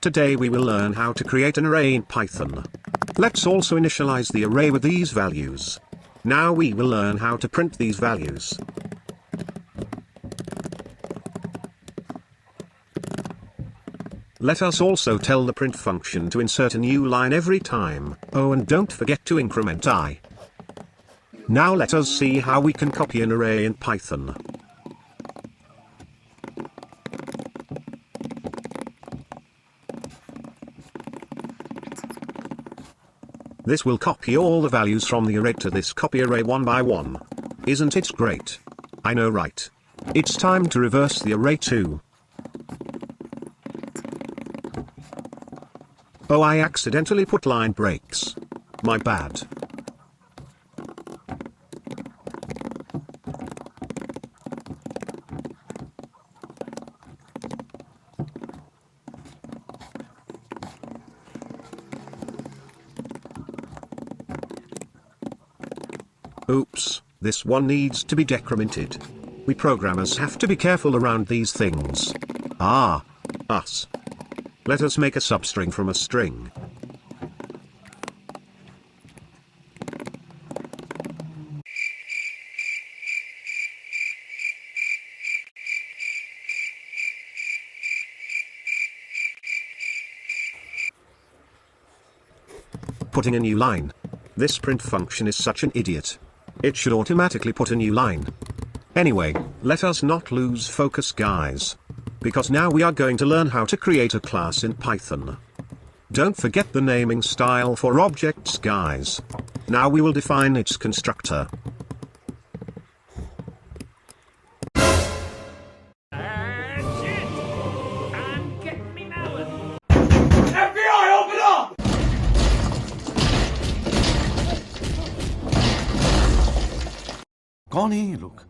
Today we will learn how to create an array in Python. Let's also initialize the array with these values. Now we will learn how to print these values. Let us also tell the print function to insert a new line every time. Oh, and don't forget to increment I. Now let us see how we can copy an array in Python. This will copy all the values from the array to this copy array one by one. Isn't it great? I know, right? It's time to reverse the array too. Oh, I accidentally put line breaks. My bad. Oops, this one needs to be decremented. We programmers have to be careful around these things. Ah, us. Let us make a substring from a string. Putting a new line. This print function is such an idiot. It should automatically put a new line. Anyway, let us not lose focus, guys. Because now we are going to learn how to create a class in Python. Don't forget the naming style for objects, guys. Now we will define its constructor. Shit! I'm getting me melon. FBI, open up! कौन है ये लोग?